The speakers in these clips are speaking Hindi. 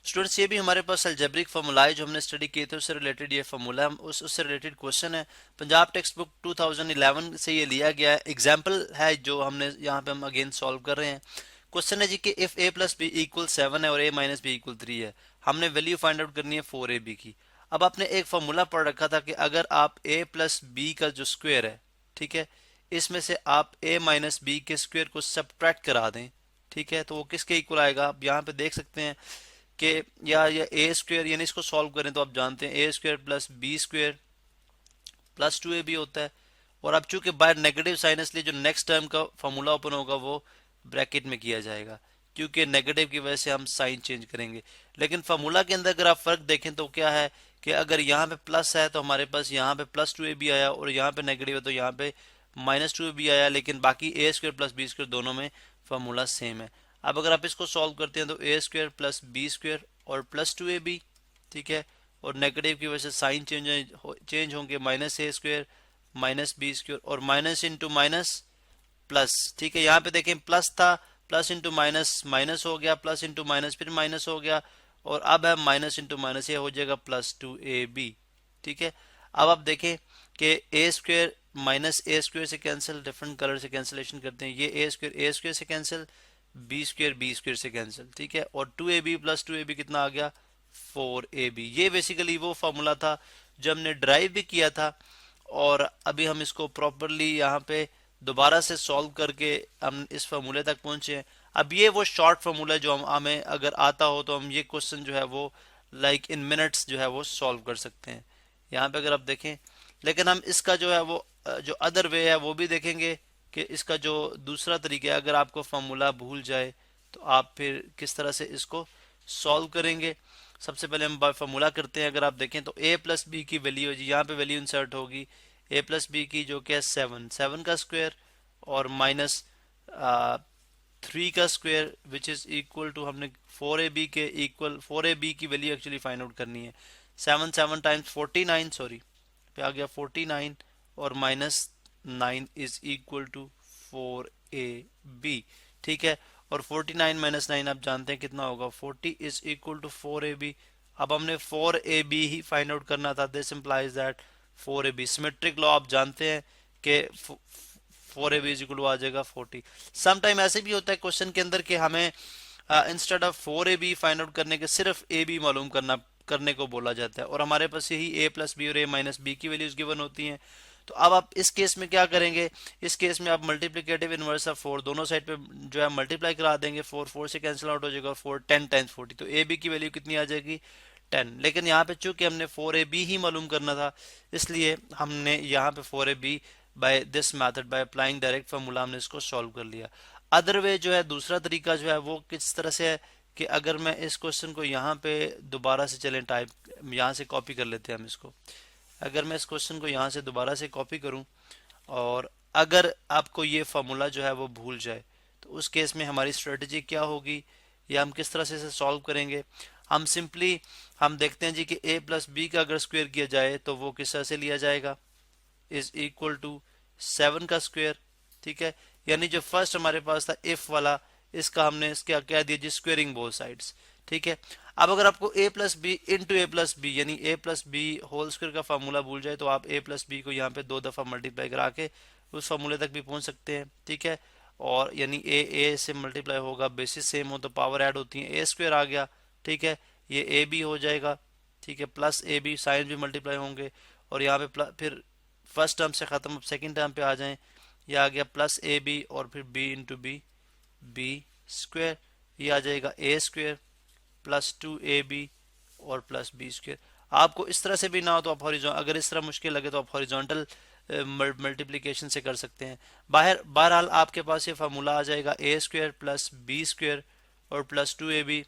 स्टूडेंट्स ये भी हमारे पास अलजेब्रिक फार्मूला है जो हमने स्टडी किए थे, उससे रिलेटेड ये फार्मूला है, उससे रिलेटेड क्वेश्चन है। पंजाब टेक्स्ट बुक 2011 से ये लिया गया है, एग्जाम्पल है जो हमने यहाँ पे हम अगेन सॉल्व कर रहे हैं। क्वेश्चन है जी कि if a plus b equal 7 है और ए माइनस बी इक्वल 3 है, हमने वैल्यू फाइंड आउट करनी है 4ab की। अब आपने एक फार्मूला पढ़ रखा था कि अगर आप a प्लस बी का जो स्क्वायर है, ठीक है, इसमें से आप a माइनस बी के स्क्वायर को सब्ट्रैक्ट करा दें, ठीक है, तो वो किसके इक्वल आएगा। आप यहाँ पे देख सकते हैं कि या ए स्क्वायर, यानी इसको सॉल्व करें तो आप जानते हैं a square plus b square plus 2ab होता है। और अब चूंकि बाय नेगेटिव साइन, इसलिए जो नेक्स्ट टर्म का फॉर्मूला ओपन होगा वो ब्रैकेट में किया जाएगा, क्योंकि नेगेटिव की वजह से हम साइन चेंज करेंगे। लेकिन फार्मूला के अंदर अगर आप फर्क देखें तो क्या है कि अगर यहाँ पे प्लस है तो हमारे पास यहाँ पे प्लस 2ab आया, और यहाँ पे नेगेटिव है तो यहाँ पे माइनस 2ab आया, लेकिन बाकी ए स्क्वायर प्लस बी स्क्वायर दोनों में फार्मूला सेम है। अब अगर आप इसको सॉल्व करते हैं तो ए स्क्वायर प्लस बी स्क्वायर और प्लस 2ab, ठीक है, और नेगेटिव की वजह से साइन चेंज होंगे, minus a square minus b square और माइनस इंटू माइनस प्लस, ठीक है। यहाँ पे देखें प्लस था, प्लस इंटू माइनस माइनस हो गया, प्लस इंटू माइनस फिर माइनस हो गया, और अब है माइनस इंटू माइनस, ये हो जाएगा प्लस 2ab, ठीक है। अब आप देखें कि ए स्क्वायर माइनस ए स्क्वायर से कैंसिल, डिफरेंट कलर से कैंसिलेशन करते हैं, ये ए स्क्वायर से कैंसिल, बी स्क्वायर से कैंसिल, ठीक है, और 2ab प्लस 2ab कितना आ गया 4ab। ये बेसिकली वो फॉर्मूला था जो हमने ड्राइव भी किया था, और अभी हम इसको प्रॉपरली यहाँ पे दोबारा से सॉल्व करके हम इस फार्मूले तक पहुंचे हैं। अब ये वो शॉर्ट फार्मूला है जो हमें अगर आता हो तो हम ये क्वेश्चन जो है वो लाइक इन मिनट्स जो है वो सॉल्व कर सकते हैं। यहाँ पे अगर आप देखें, लेकिन हम इसका जो है वो जो अदर वे है वो भी देखेंगे कि इसका जो दूसरा तरीका है, अगर आपको फार्मूला भूल जाए तो आप फिर किस तरह से इसको सॉल्व करेंगे। सबसे पहले हम फार्मूला करते हैं। अगर आप देखें तो a प्लस बी की वैल्यू जी यहाँ पे वैल्यू इंसर्ट होगी, a प्लस बी की जो कि है 7 का स्क्वायर और माइनस 3 का square which is equal to, हमने 4ab के इक्वल 4ab की वैल्यू एक्चुअली फाइंड आउट करनी है। 7 टाइम्स 49, सॉरी पे आ गया 49, और minus 9 is equal to 4ab, ठीक है। और 49 माइनस 9 आप जानते हैं कितना होगा, 40 इज इक्वल टू 4ab। अब हमने 4ab ही फाइंड आउट करना था, this implies that 4ab, symmetric law आप जानते हैं कि 4ab इज इक्वल टू आ जाएगा 40। समटाइम ऐसे भी होता है क्वेश्चन के अंदर कि हमें instead of 4ab find out करने के सिर्फ ab मालूम करने को बोला जाता है, और हमारे पास यही a प्लस बी और a माइनस बी की वैल्यूज गिवन होती हैं। तो अब आप इस केस में क्या करेंगे, इस केस में आप मल्टीप्लिकेटिव इनवर्स ऑफ 4 दोनों साइड पे जो है मल्टीप्लाई करा देंगे, 4 से कैंसिल आउट हो जाएगा, और 4 10 टाइम्स 40, तो ए बी की वैल्यू कितनी आ जाएगी 10। लेकिन यहाँ पे चूंकि हमने 4ab ही मालूम करना था, इसलिए हमने यहाँ पे 4ab by this method, by applying direct formula, हमने इसको सॉल्व कर लिया। अदर वे जो है, दूसरा तरीका जो है वो किस तरह से है कि अगर मैं इस क्वेश्चन को यहाँ पे दोबारा से चलें टाइप, यहाँ से कॉपी कर लेते हैं हम इसको। अगर मैं इस क्वेश्चन को यहाँ से दोबारा से कॉपी करूँ, और अगर आपको ये फार्मूला जो है वो भूल जाए, तो उस केस में हमारी स्ट्रेटजी क्या होगी, या हम किस तरह से इसे सॉल्व करेंगे। हम सिंपली हम देखते हैं जी कि a प्लस बी का अगर स्क्वायर किया जाए तो वो किस तरह से लिया जाएगा, इज इक्वल टू 7 का स्क्वायर, ठीक है। यानी जो फर्स्ट हमारे पास था इफ वाला, इसका हमने इसका क्या दिया जी, स्क्वेयरिंग बोथ साइड्स, ठीक है। अब अगर आपको a plus b into a plus b यानी a plus b whole square का फार्मूला भूल जाए, तो आप a प्लस बी को यहाँ पे 2 दफा मल्टीप्लाई करा के उस फार्मूले तक भी पहुंच सकते हैं, ठीक है। और यानी a से मल्टीप्लाई होगा, बेसिस सेम हो तो पावर ऐड होती है, a स्क्वायर आ गया, ठीक है, ये a भी हो जाएगा, ठीक है, प्लस a बी, साइन भी मल्टीप्लाई होंगे, और यहाँ पे फिर फर्स्ट टर्म से खत्म, अब सेकंड टर्म पे आ जाएं, ये आ गया प्लस ए बी और फिर b इंटू बी स्क्वायर, ये आ जाएगा a स्क्वायर प्लस 2ab और प्लस बी स्क्वायर। आपको इस तरह से भी ना हो तो आप हॉरिजॉन्टल, अगर इस तरह मुश्किल लगे तो आप हॉरिजॉन्टल मल्टीप्लिकेशन से कर सकते हैं। बहरहाल आपके पास ये फार्मूला आ जाएगा, a square plus b square और प्लस 2ab,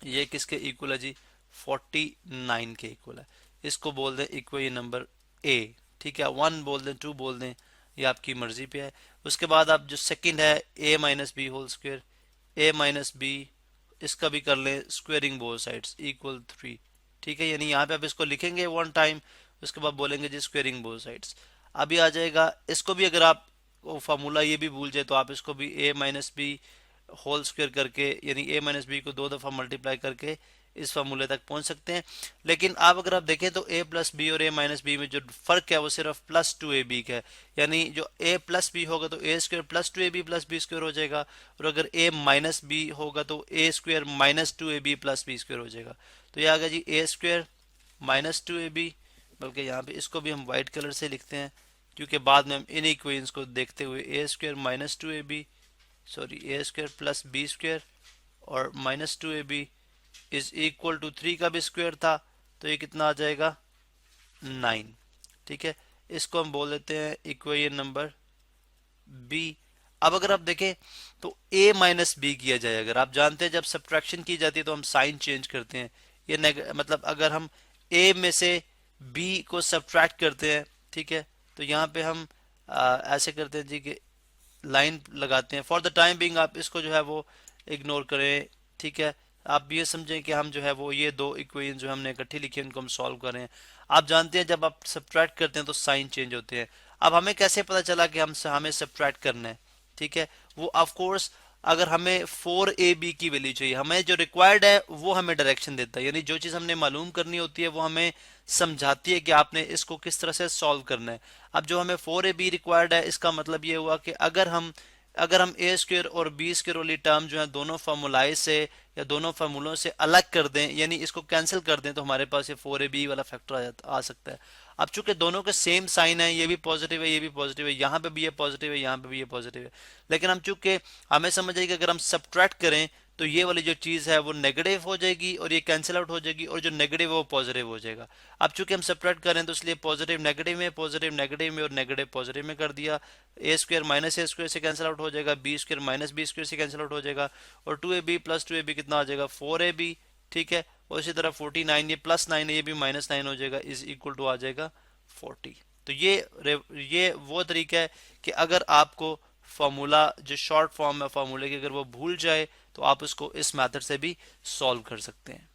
ये किसके इक्वल है जी, 49 के इक्वल है। इसको बोल दें इक्वेशन नंबर a, ठीक है, 1 बोल दें 2 बोल दें, ये आपकी मर्जी पे है। उसके बाद आप जो सेकंड है a minus b whole square, a minus b, इसका भी कर लें स्क्वेयरिंग बोथ साइड्स इक्वल 3, ठीक है। यानी यहाँ पे आप इसको लिखेंगे 1 टाइम, उसके बाद बोलेंगे जी स्क्वेयरिंग बोथ साइड्स। अभी आ जाएगा, इसको भी अगर आप फार्मूला ये भी भूल जाए तो आप इसको भी a minus b whole square करके, यानी a माइनस बी को 2 दफ़ा मल्टीप्लाई करके इस फार्मूले तक पहुंच सकते हैं। लेकिन आप अगर आप देखें तो a प्लस बी और a माइनस बी में जो फर्क है वो सिर्फ प्लस टू ए बी का है। यानी जो a प्लस बी होगा तो a square plus two a b plus b square हो जाएगा, और अगर a माइनस बी होगा तो a square minus two a b plus b square हो जाएगा। तो ये आ गया जी a square minus two a b, बल्कि यहाँ पे इसको भी हम वाइट कलर से लिखते हैं क्योंकि बाद में हम इन इक्वेशंस को देखते हुए a square minus two a b, sorry a square plus b square और minus two a b is equal to 3 का भी स्क्वायर था, तो ये कितना आ जाएगा 9। ठीक है, इसको हम बोल देते हैं इक्वेशन नंबर बी। अब अगर आप देखें तो a माइनस बी किया जाए, अगर आप जानते हैं जब सब्ट्रैक्शन की जाती है तो हम साइन चेंज करते हैं, ये मतलब अगर हम a में से b को सब्ट्रैक्ट करते हैं, ठीक है, तो यहाँ पे हम ऐसे करते हैं जी कि लाइन लगाते हैं। फॉर द टाइम बिंग आप इसको जो है वो इग्नोर करें, ठीक है। आप ये समझें कि हम जो है वो ये दो इक्वेशन जो हमने इकट्ठी लिखी है उनको हम सॉल्व कर रहे हैं। आप जानते हैं जब आप सब्ट्रैक्ट करते हैं तो साइन चेंज होते हैं। अब हमें कैसे पता चला कि हमें सब्ट्रैक्ट करना है, ठीक है, वो ऑफ कोर्स अगर हमें 4ab की वैल्यू चाहिए, हमें जो रिक्वायर्ड है वो हमें डायरेक्शन देता है, यानी जो चीज़ हमने मालूम करनी होती है वो हमें समझाती है कि आपने इसको किस तरह से सॉल्व करना है। अब जो हमें 4ab रिक्वायर्ड है, इसका मतलब ये हुआ कि अगर हम ए स्क्वायर और बी स्क्वायर वाली टर्म जो है दोनों फार्मूलाए से या दोनों फार्मूलों से अलग कर दें, यानी इसको कैंसिल कर दें, तो हमारे पास ये 4ab वाला फैक्टर आ सकता है। अब चूंकि दोनों के सेम साइन है, ये भी पॉजिटिव है ये भी पॉजिटिव है, यहाँ पे भी ये पॉजिटिव है यहाँ पे भी ये पॉजिटिव है, लेकिन हम चूंकि हमें समझ आएगी कि अगर हम सब्ट्रैक्ट करें तो ये वाली जो चीज़ है वो नेगेटिव हो जाएगी और ये कैंसिल आउट हो जाएगी, और जो नेगेटिव है वो पॉजिटिव हो जाएगा। अब चूंकि हम सब्ट्रैक्ट करें तो इसलिए पॉजिटिव नेगेटिव में, पॉजिटिव नेगेटिव में और नेगेटिव पॉजिटिव में कर दिया। A square minus a square से कैंसिल आउट हो जाएगा, b square minus b square से कैंसिल आउट हो जाएगा, और 2ab प्लस 2ab कितना आ जाएगा 4ab, ठीक है। और इसी तरह 49 ये प्लस 9 है ये भी माइनस 9 हो जाएगा, इज इक्वल टू आ जाएगा 40। तो ये वो तरीका है कि अगर आपको फार्मूला जो शॉर्ट फॉर्म है फार्मूले की अगर वो भूल जाए तो आप उसको इस मेथड से भी सॉल्व कर सकते हैं।